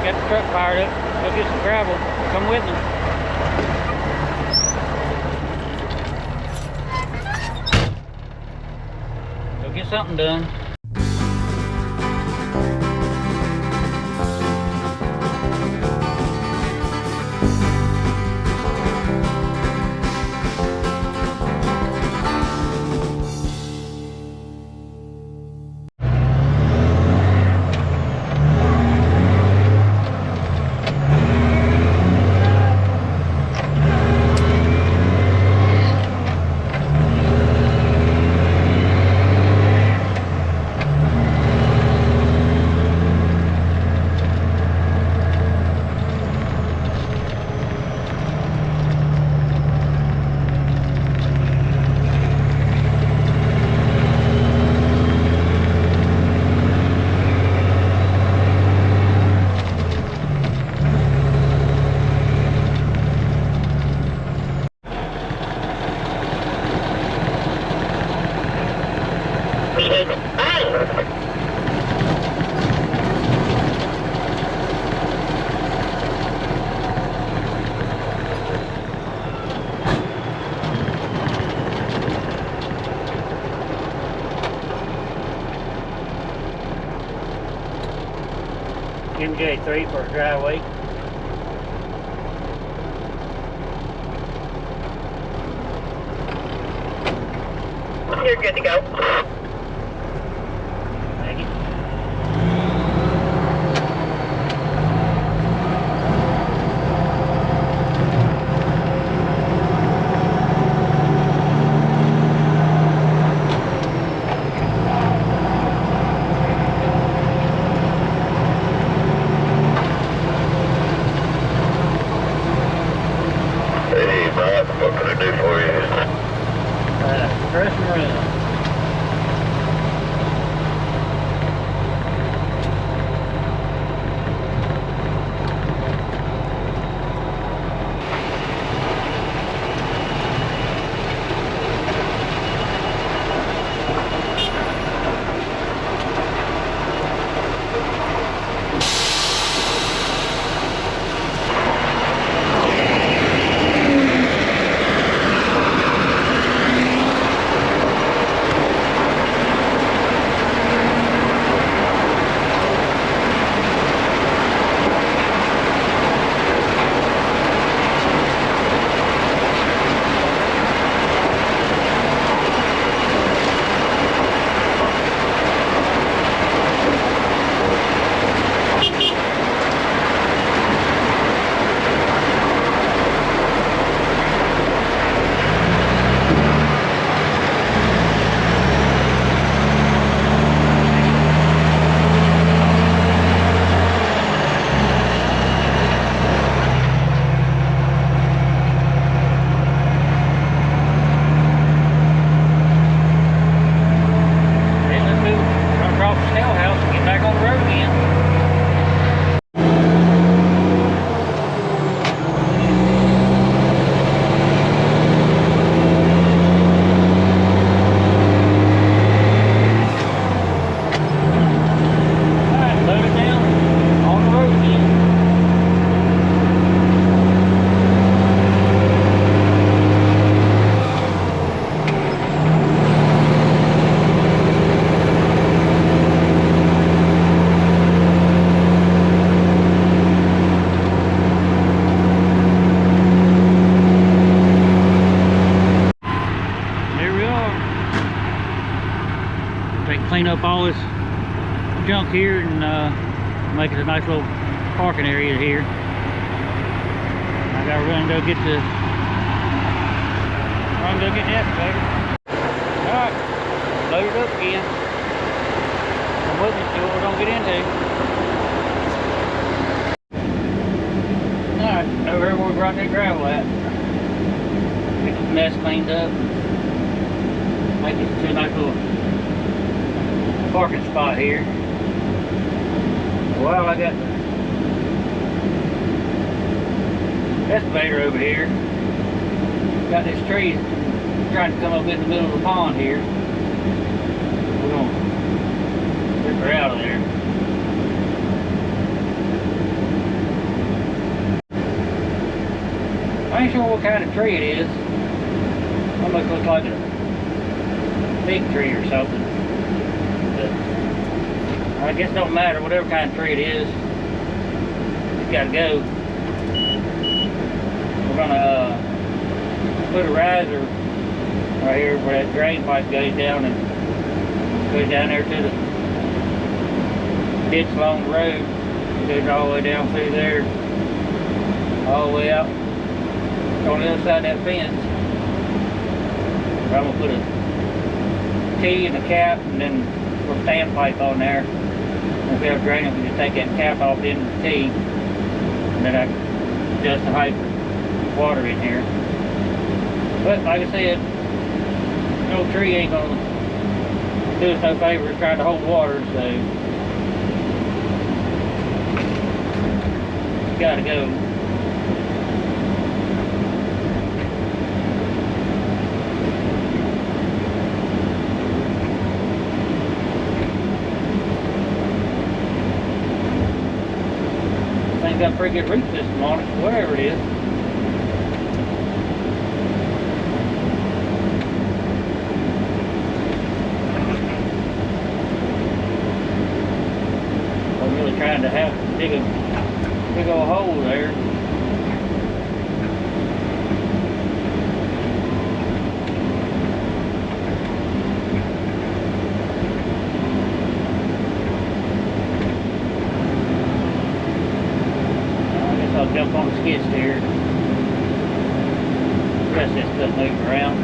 Got the truck fired up. Go get some gravel. Come with me. Go get something done. MJ3 for a driveway. You're good to go. Thank you. What can I do for you? Press and run. Clean up all this junk here and make it a nice little parking area here. I gotta run and go get the excavator. Alright, load it up again. I'm with you, see what we're gonna get into. Alright, over here where we brought that gravel at. Get this mess cleaned up. Make it into a nice little parking spot here. Well, I got the excavator over here. Got this tree trying to come up in the middle of the pond here. We're gonna rip her out of there. ain't sure what kind of tree it is. Almost looks like a big tree or something. But I guess it don't matter, whatever kind of tree it is. It's gotta go. We're gonna put a riser right here where that drain pipe goes down and goes down there to the ditch along the road. It goes all the way down through there, all the way out on the other side of that fence. I'm gonna put a T and a cap and then put a standpipe on there. If we have drain, we can just take that cap off the end of the T and then I can adjust the height of water in here. But like I said, no tree ain't gonna do us no favor trying to hold water, so it's gotta go. Thing's got a pretty good root system on it, whatever it is. Trying to have to dig a big old hole there. I guess I'll jump on the skid steer. The rest of this stuff moves around.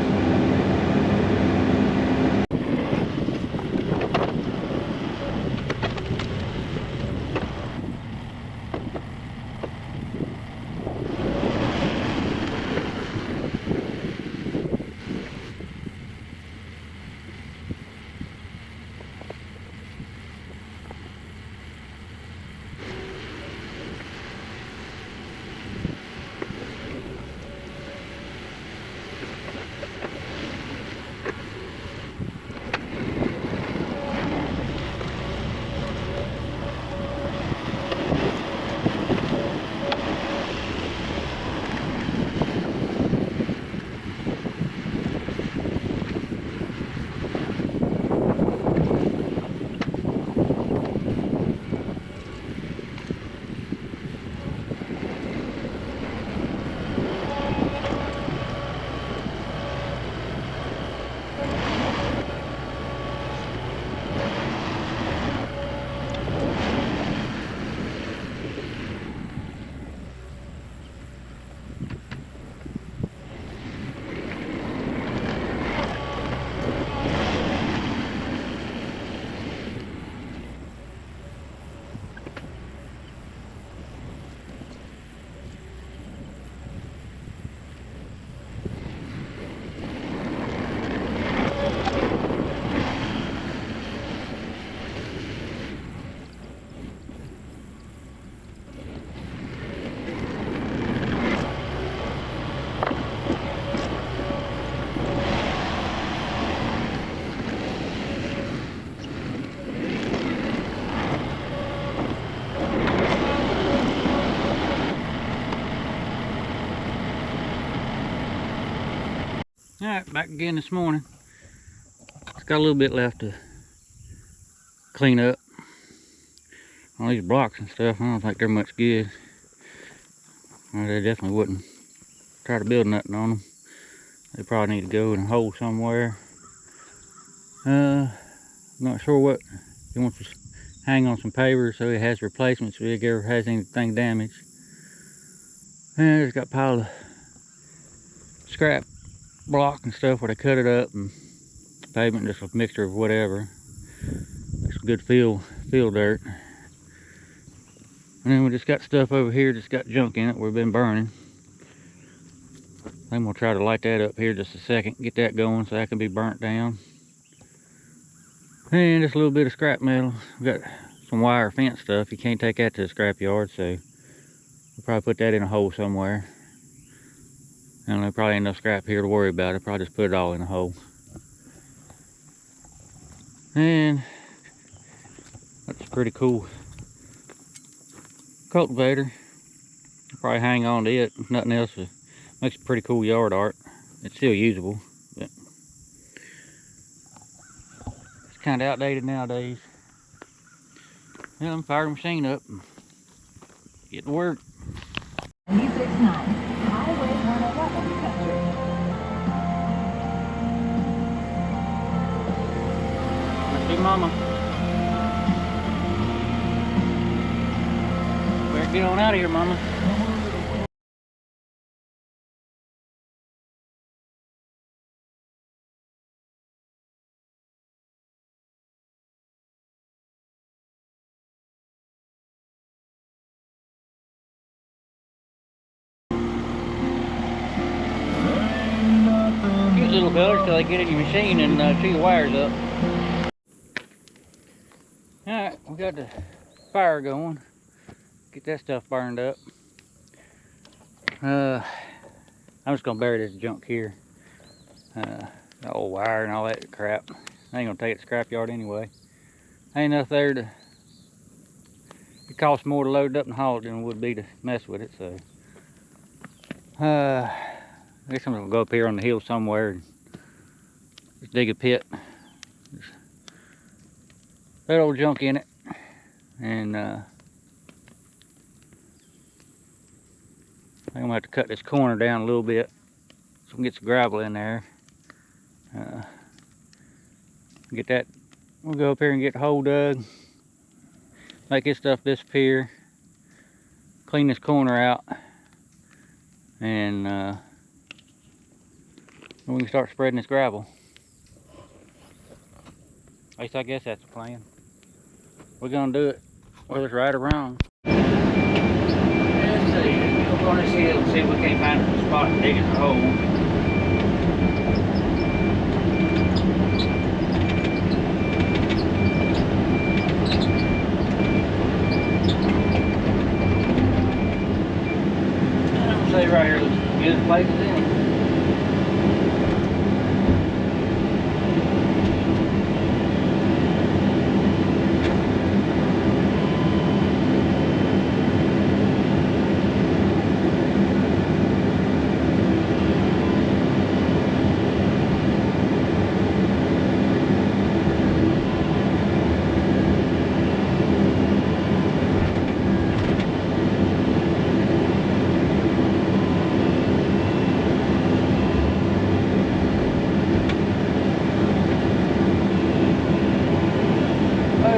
Alright, back again this morning. It's got a little bit left to clean up. All these blocks and stuff, I don't think they're much good. Well, they definitely wouldn't try to build nothing on them. They probably need to go in a hole somewhere. Not sure what. He wants to hang on some pavers so he has replacements if he ever has anything damaged. And it's got a pile of scrap block and stuff where they cut it up, and pavement just a mixture of whatever. Some good field dirt. And then we just got stuff over here that's got junk in it we've been burning. I'm gonna try to light that up here just a second, get that going so that can be burnt down. And just a little bit of scrap metal. We've got some wire fence stuff. You can't take that to the scrap yard, so we'll probably put that in a hole somewhere. And there probably ain't enough scrap here to worry about. I'll probably just put it all in a hole. And that's a pretty cool cultivator. I'll probably hang on to it. If nothing else, Makes a pretty cool yard art. It's still usable, but it's kind of outdated nowadays. Well, I'm firing the machine up and get to work. 69, Highway 111 Country. Let's see Mama. Better get on out of here, Mama. Cute little fellas till they get in your machine and see the wires up. Alright, we got the fire going. Get that stuff burned up. I'm just gonna bury this junk here. The old wire and all that crap. I ain't gonna take it to the scrapyard anyway. Ain't enough there to. It costs more to load it up and haul it than it would be to mess with it, so. I guess I'm gonna go up here on the hill somewhere and just dig a pit. Just that old junk in it. And I think I'm gonna have to cut this corner down a little bit so we can get some gravel in there. Get that. We'll go up here and get the hole dug. Make this stuff disappear. Clean this corner out. And then we can start spreading this gravel. At least I guess that's the plan. We're gonna do it, whether it's right or wrong. Let's see, we'll go on this hill and see if we can't find a spot to dig in the hole. I'm gonna say right here looks a good place to do it.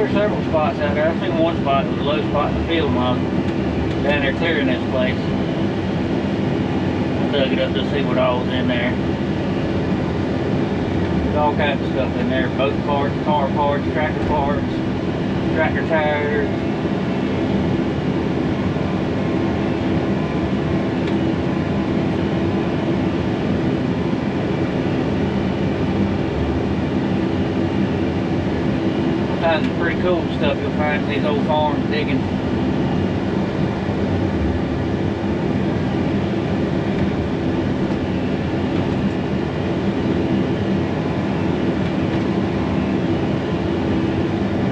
There's several spots out there. I think one spot was a low spot in the field when I was down there clearing this place. I dug it up to see what all was in there. There's all kinds of stuff in there. Boat parts, car parts, tractor tires. Kinds of pretty cool stuff you'll find in these old farms digging.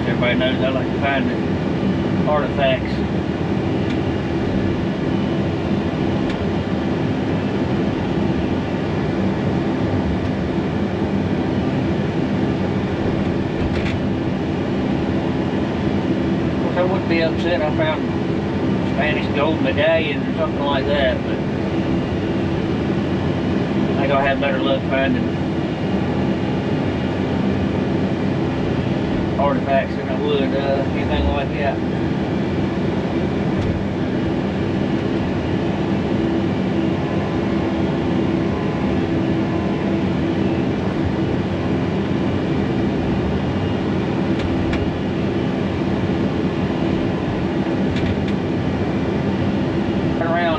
Everybody knows I like to find the artifacts. I wouldn't be upset I found Spanish gold medallion or something like that, but I think I'll have better luck finding artifacts than I would anything like that.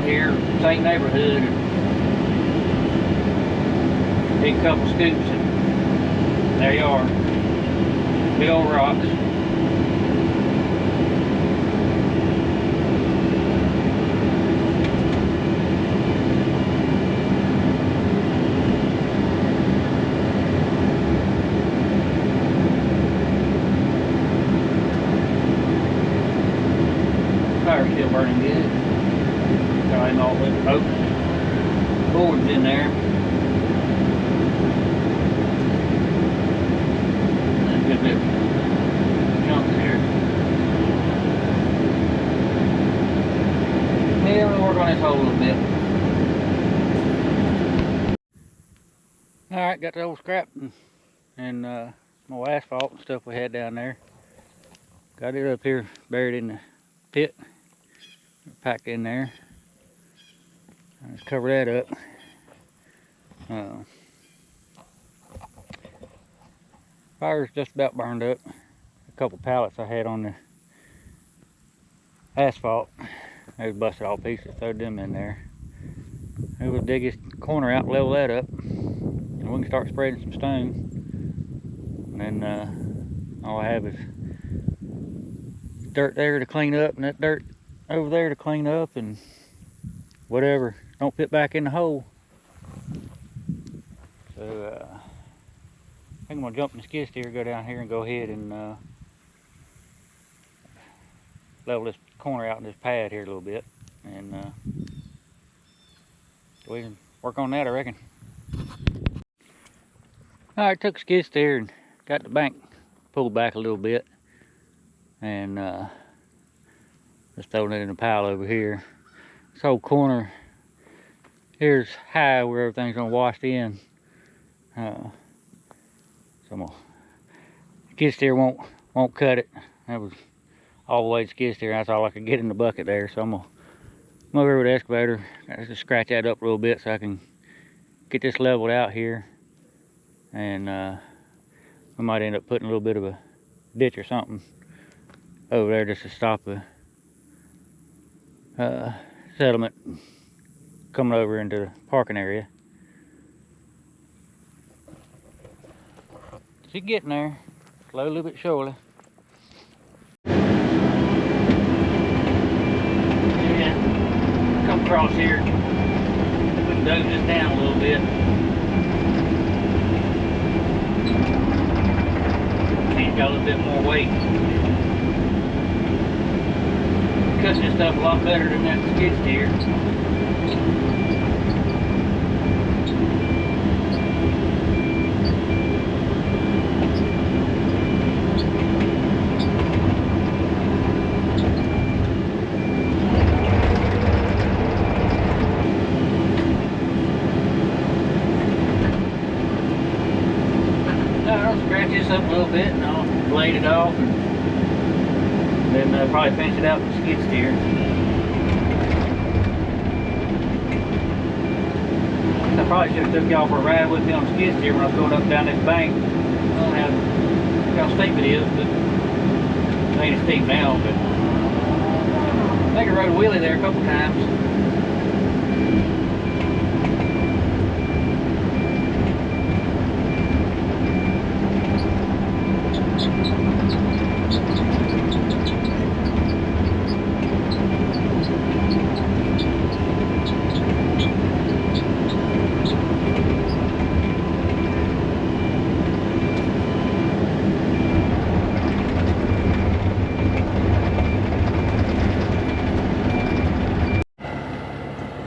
Here, same neighborhood, big couple scoops, and there you are, big old rocks. Fire's still burning good. I'm all open. boards in there. That's a good bit of junk there. Yeah, we'll work on this hole a little bit. Alright, got the old scrap and more asphalt and stuff we had down there. Got it up here buried in the pit, packed in there. Let's cover that up. Fire's just about burned up. A couple pallets I had on the asphalt, they was busted all pieces, throwed them in there. We will dig this corner out, level that up, and we can start spreading some stone. And then all I have is dirt there to clean up, and that dirt over there to clean up, and whatever don't fit back in the hole. So I think I'm gonna jump in the skid steer, go down here and go ahead and level this corner out in this pad here a little bit, and we can work on that, I reckon. Alright, took a skid steer and got the bank pulled back a little bit, and just throwing it in a pile over here. This whole corner here's high where everything's gonna wash in. So I'm gonna, skid steer won't cut it. That was all the way to skid steer. That's all I could get in the bucket there. So I'm gonna come over with the excavator, just scratch that up a little bit so I can get this leveled out here. And we might end up putting a little bit of a ditch or something over there just to stop the settlement coming over into the parking area. She's getting there, slowly but surely. Yeah, come across here, we dug this down a little bit. Got a little bit more weight. Cutting this stuff a lot better than that skid steer. I'll scratch this up a little bit and I'll blade it off, and then probably finish it out with the skid steer. I probably should have took y'all for a ride with me on the skid steer when I was going up and down this bank. I don't know how steep it is, but it ain't as steep now. But I think I rode a wheelie there a couple times.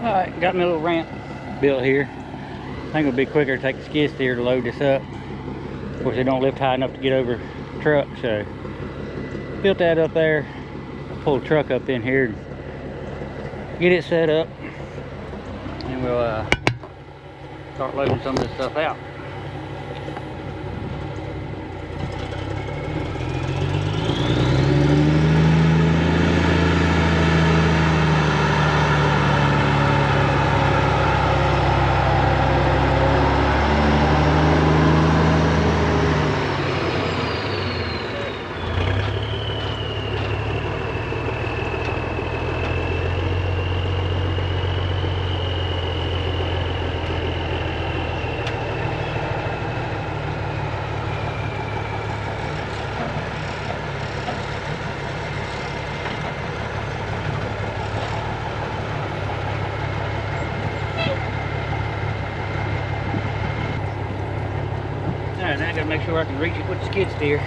Alright, got me a little ramp built here. I think it'll be quicker to take the skid steer to load this up. Of course, they don't lift high enough to get over the truck, so built that up there. Pull the truck up in here and get it set up, and we'll start loading some of this stuff out. Alright, now I gotta make sure I can reach it with the skid steer.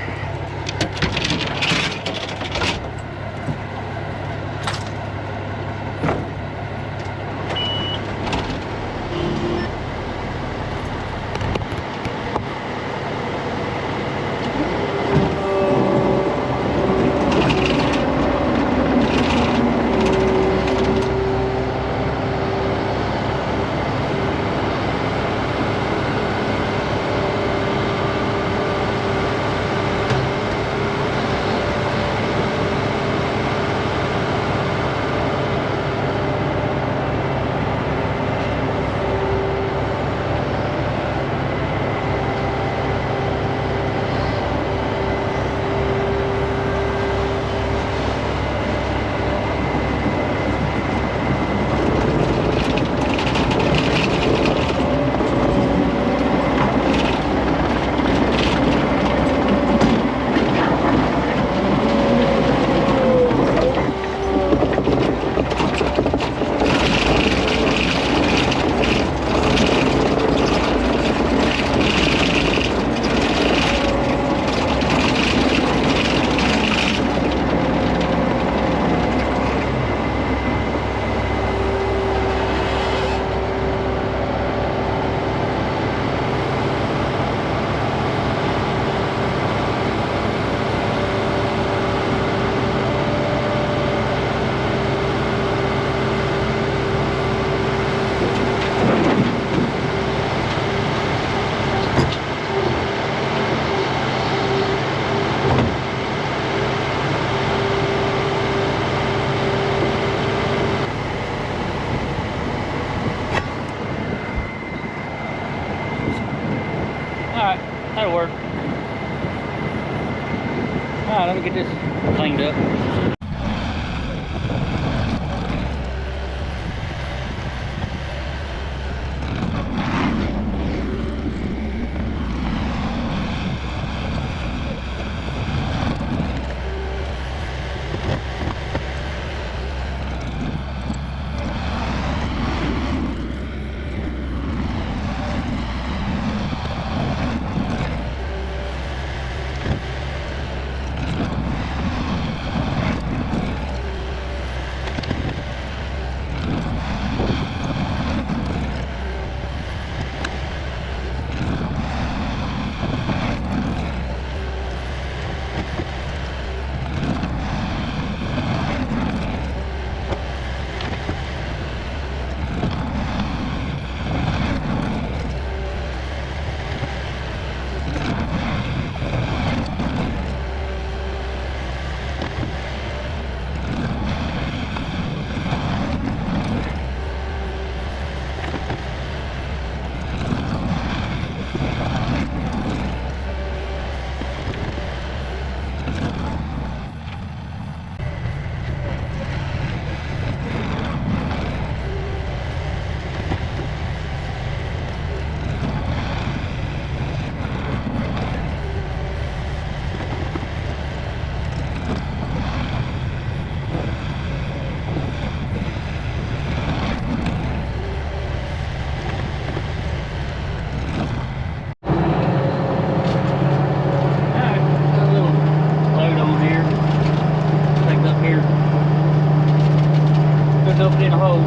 dump it in a hole.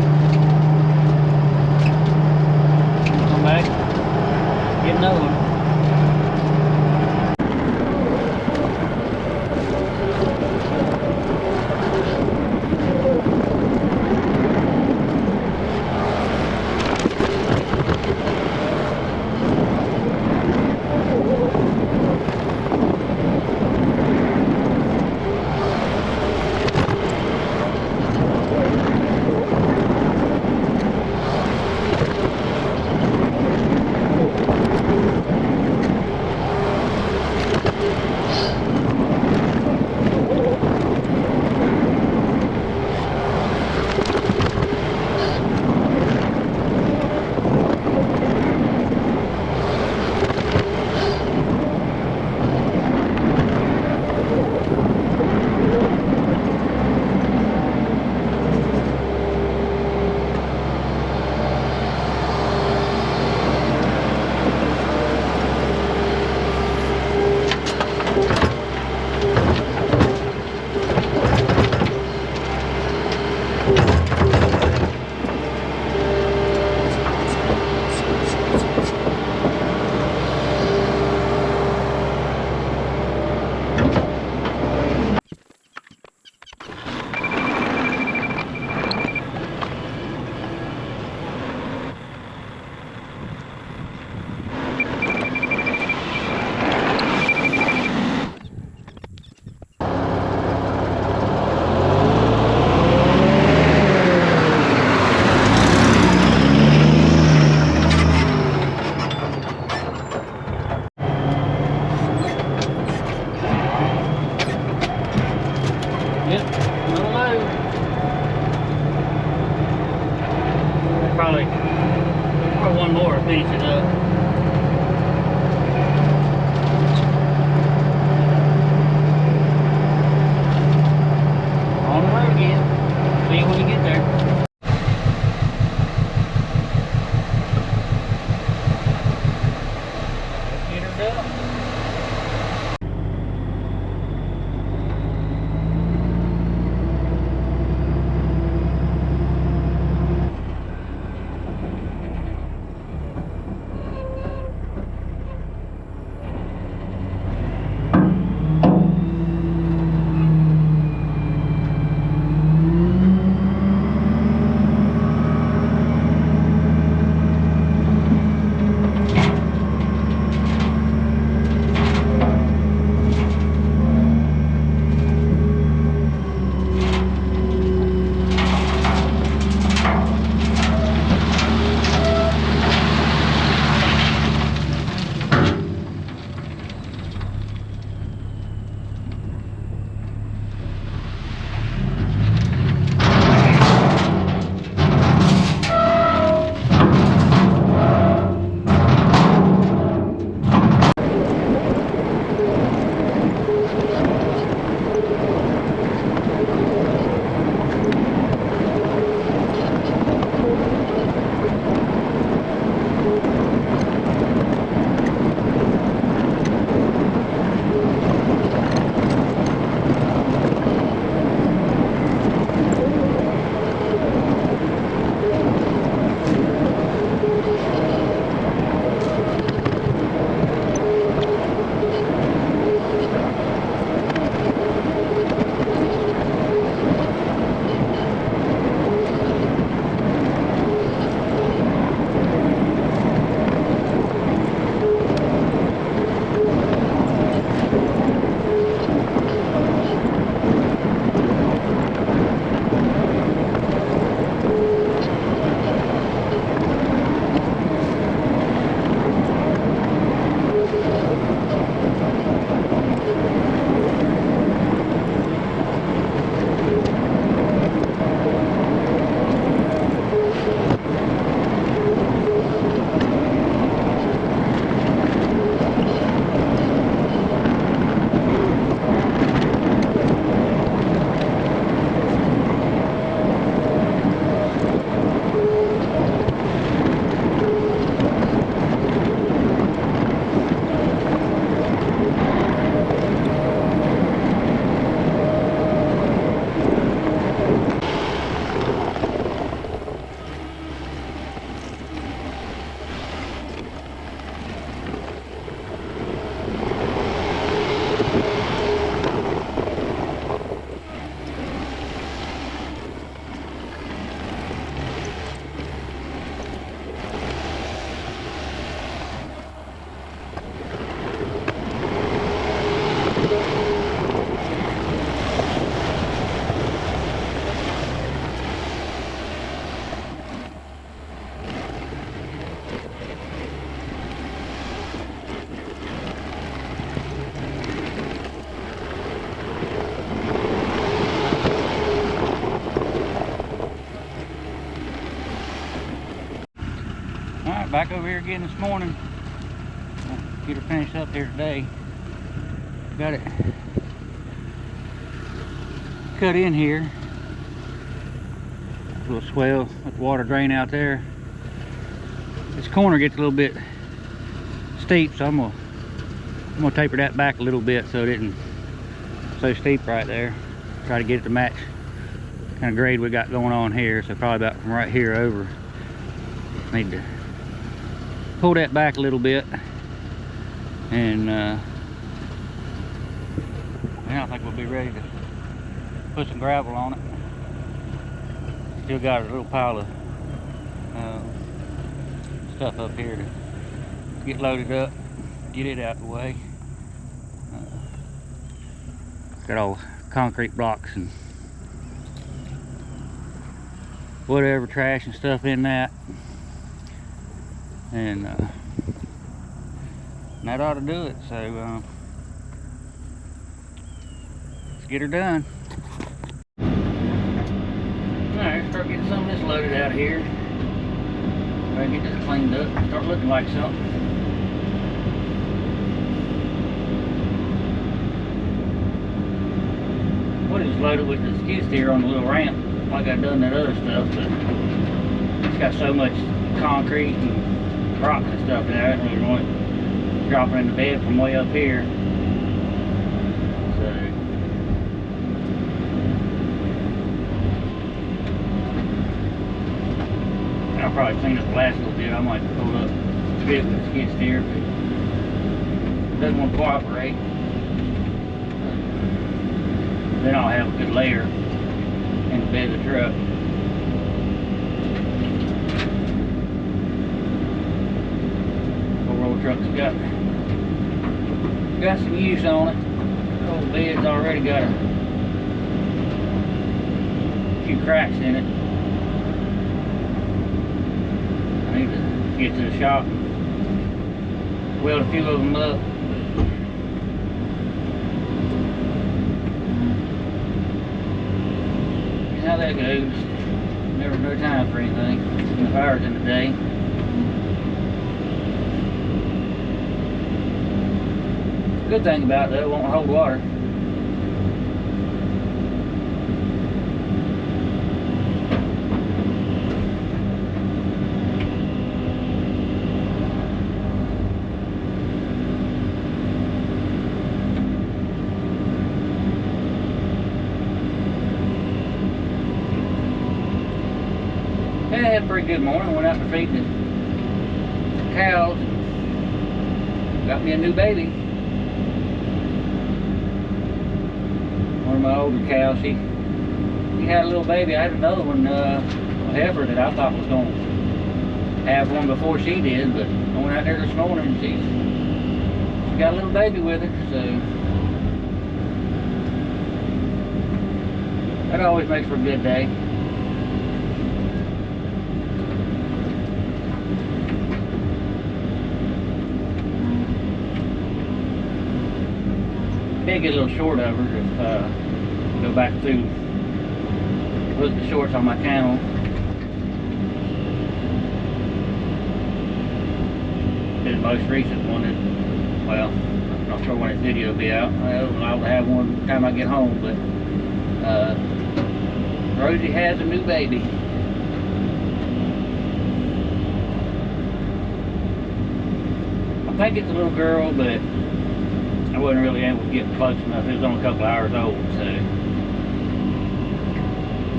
Come back, get another one. Yep, another load. Probably one more to finish it up. On the road again. See you when you get there. Let's get her done. Alright, back over here again this morning. We'll get her finished up here today. Got it cut in here. A little swell, let the water drain out there. This corner gets a little bit steep, so I'm gonna taper that back a little bit so it isn't so steep right there. Try to get it to match kind of grade we got going on here. So probably about from right here over. Need to pull that back a little bit, and now I think we'll be ready to put some gravel on it. Still got a little pile of stuff up here to get loaded up, get it out of the way. Got all concrete blocks and whatever trash and stuff in that, and that ought to do it. So let's get her done. Alright, start getting some of this loaded out of here. Try to get this cleaned up, start looking like something. What is loaded with the skid steer on the little ramp, like I done that other stuff, but it's got so much concrete and rock and stuff in there. I didn't really want it dropping in the bed from way up here. So I'll probably clean up the last little bit. I might pull up a bit with the skid steer if it doesn't want to cooperate. Then I'll have a good layer in the bed of the truck. Four-roll truck's got some use on it. The old bed's already got a few cracks in it. I need to get to the shop and weld a few of them up. How that goes. Never no time for anything. 2 hours in the day. Good thing about it though, it won't hold water. Yeah, I had a pretty good morning. Went out to feed the cows. Got me a new baby. One of my older cows. She had a little baby. I had another one, a heifer that I thought was going to have one before she did, but I went out there this morning and she got a little baby with her. So that always makes for a good day. Did get a little short of her if go back through, look at the shorts on my channel. Did the most recent one that, well, I'm not sure when this video will be out. I'll have one time I get home, but Rosie has a new baby. I think it's a little girl, but I wasn't really able to get close enough. It was only a couple hours old, so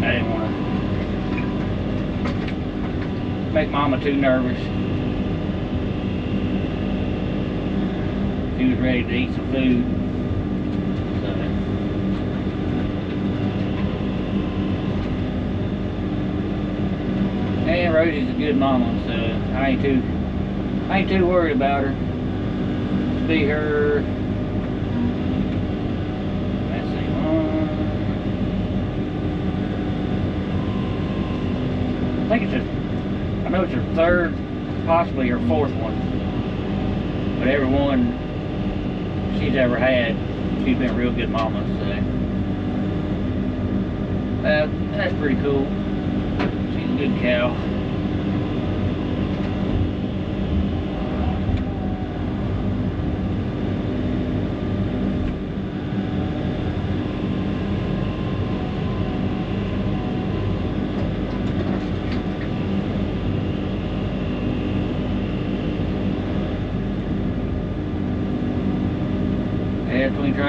I didn't want to make Mama too nervous. She was ready to eat some food. So and Rosie's a good mama, so I ain't too worried about her. See her. I think I know it's her third, possibly her fourth one. But every one she's ever had, she's been a real good mama, so that's pretty cool. She's a good cow.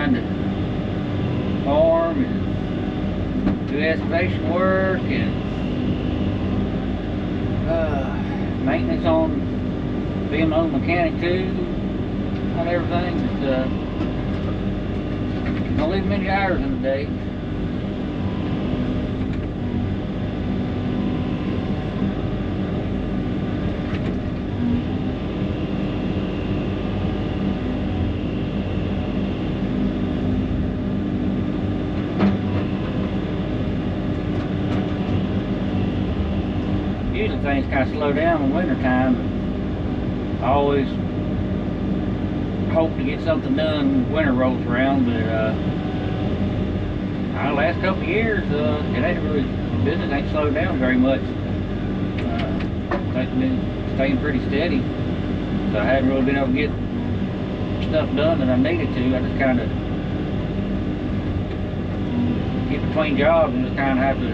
trying to farm and do excavation work and maintenance on being my own mechanic too, on everything. Just don't leave many hours in the day. Usually things kind of slow down in winter time. I always hope to get something done when winter rolls around, but the last couple of years, it ain't really, business ain't slowed down very much. It's been staying pretty steady, so I hadn't really been able to get stuff done that I needed to. I just kind of get between jobs and just kind of have to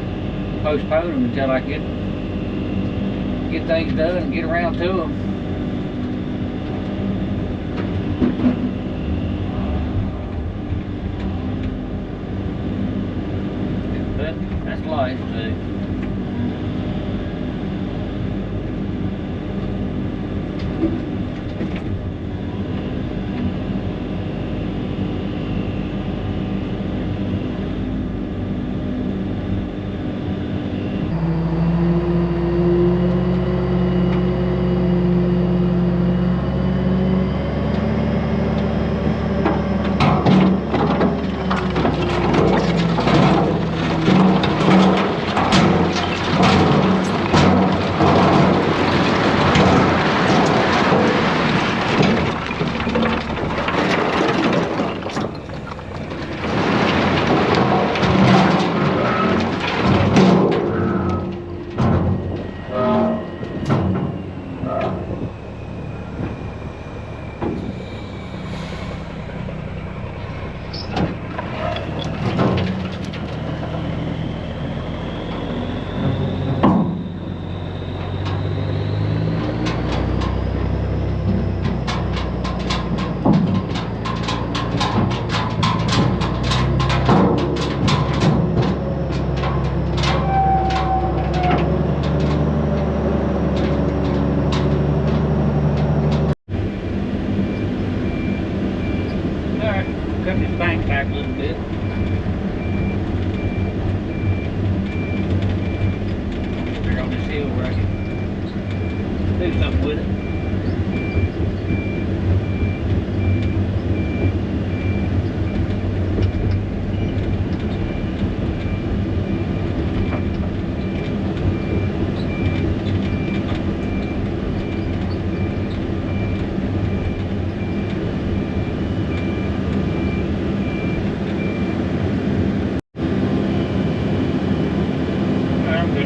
postpone them until I get things done and get around to them. But that's life too. Cut this bank back a little bit. Figure on this hill where I can do something with it.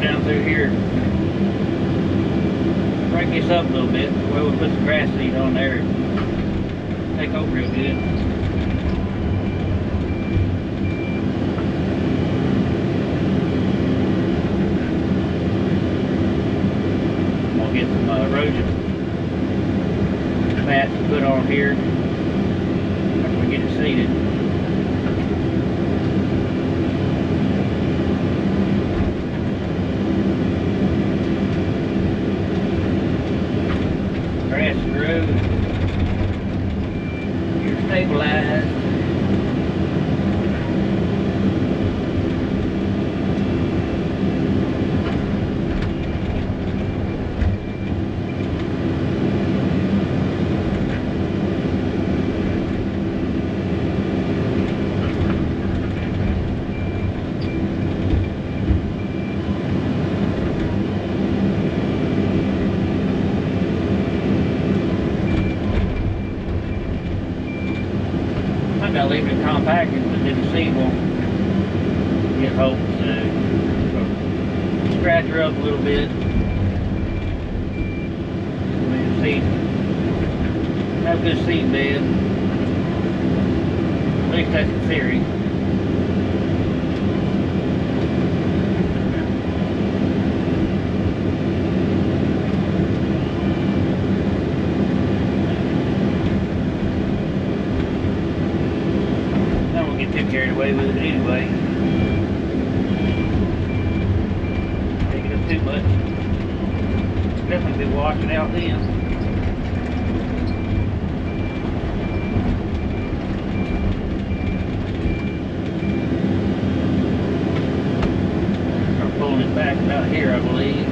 Down through here, break this up a little bit. Well, we'll put some grass seed on there and take over real good. I'm gonna get some erosion mats to put on here after we get it seeded. Through. You're stabilized. I'll leave it compacted, but then the seed won't get hold. So scratch her up a little bit. And seed, have a good seed bed. At least that's the theory. away with it anyway. Take it up too much. Definitely be washing out then. Start pulling it back about here, I believe.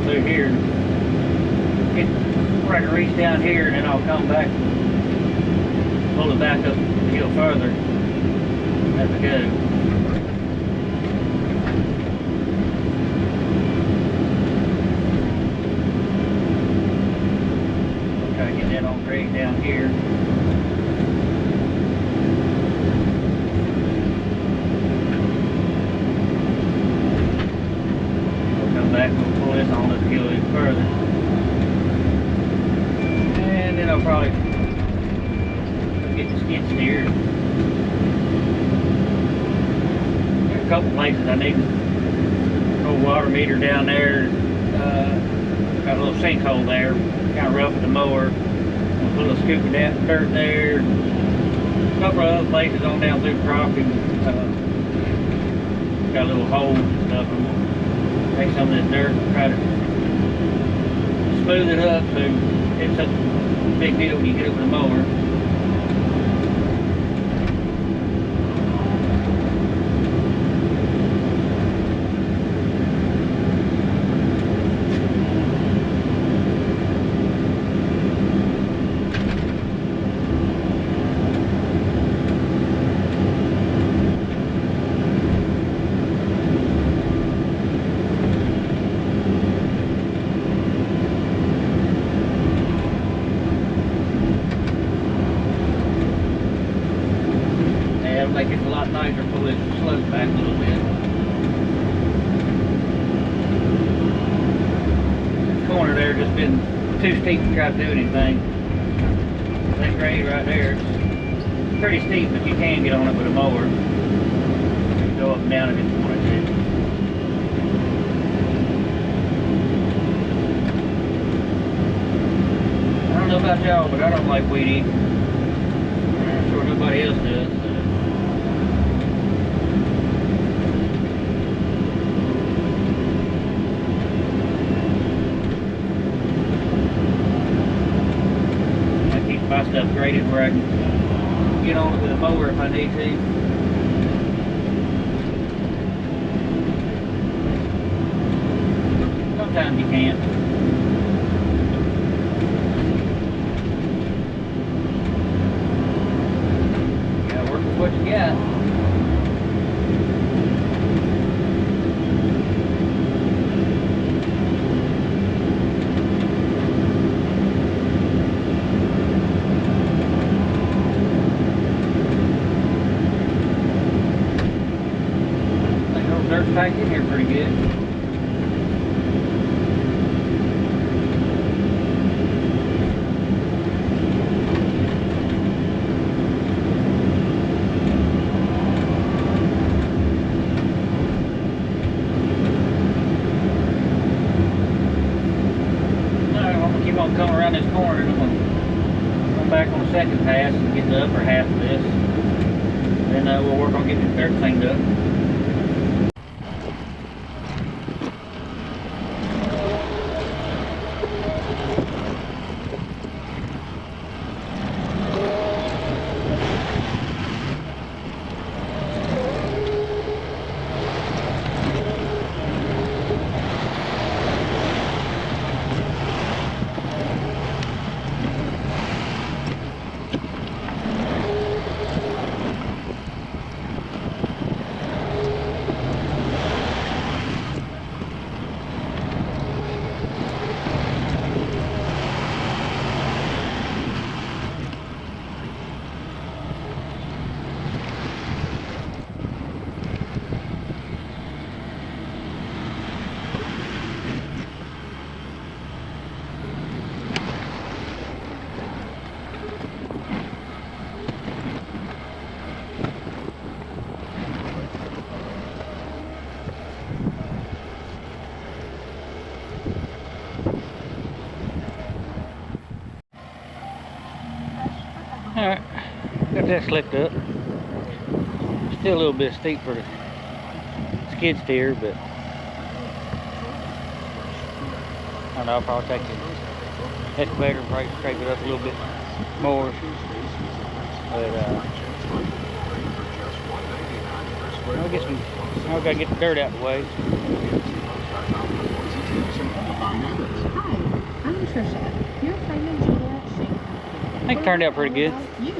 Through here, get right to reach down here, and then I'll come back, pull it back up the hill further as we go. Try to get that on grade down here. Back, we'll pull this on up the hill even further. And then I'll probably get the skid steer. There's a couple places I need an old water meter down there. Got a little sinkhole there, kind of rough with the mower. I'll put a little scoop of that dirt there. A couple of other places on down through the property. Got a little hole and stuff. Take some of this dirt and try to smooth it up so it's a big deal when you get it with a mower. Make it a lot nicer, pull this slope back a little bit. The corner there just been too steep to try to do anything. That grade right there, it's pretty steep, but you can get on it with a mower. You can go up and down if you wanted to. I don't know about y'all, but I don't like weed eating. I'm sure nobody else does. My stuff graded where I can get on it with a mower if I need to. Sometimes you can't. You gotta work with what you got. Dirt's packed in here pretty good. Alright, I'm gonna keep on coming around this corner and I'm gonna come back on the second pass and get the upper half of this. Then we'll work on getting the dirt cleaned up. Alright, got that slicked up. Still a little bit steep for the skid steer, but I don't know, I'll probably take the excavator and probably scrape it up a little bit more. But I gotta get the dirt out of the way. Hi, I'm Trisha. Your friend and Julia. I think it turned out pretty good. You.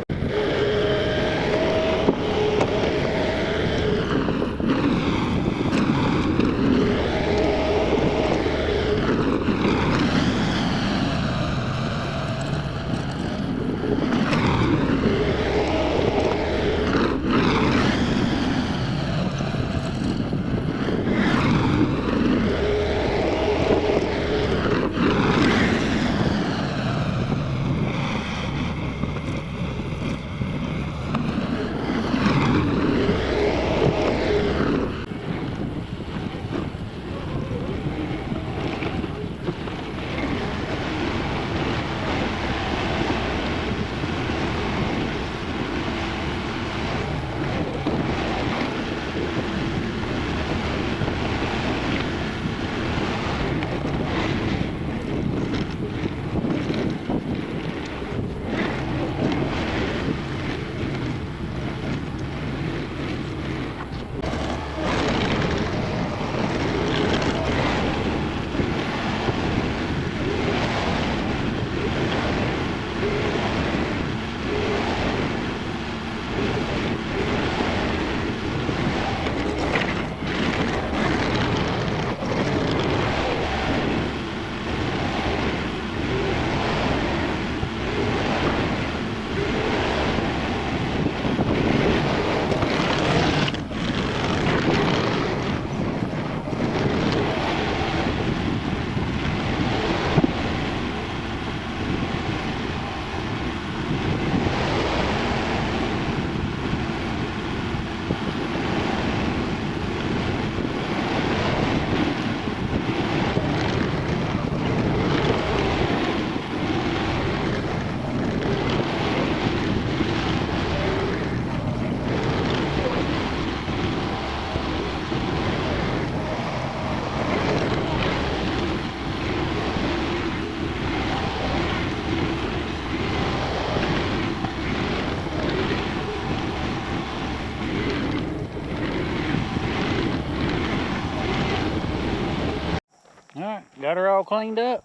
Alright, got her all cleaned up,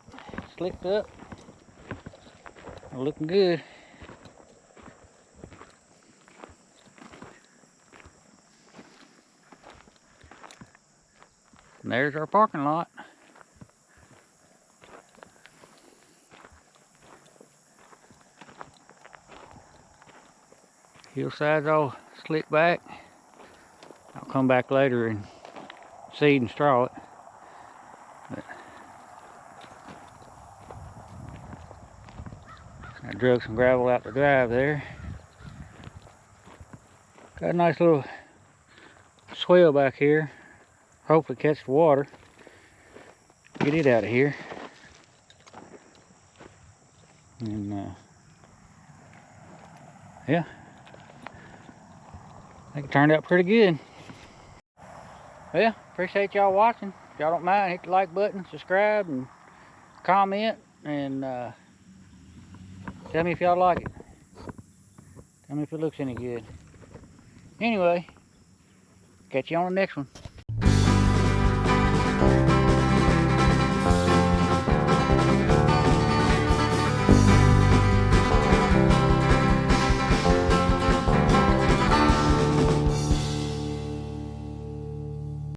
slicked up. Looking good. And there's our parking lot. Hillside's all slicked back. I'll come back later and seed and straw it. But I drug some gravel out the drive there. Got a nice little swell back here. Hopefully catch the water. Get it out of here. And yeah, I think it turned out pretty good. Well, appreciate y'all watching. If y'all don't mind, hit the like button, subscribe, and comment, and tell me if y'all like it. Tell me if it looks any good. Anyway, catch you on the next one.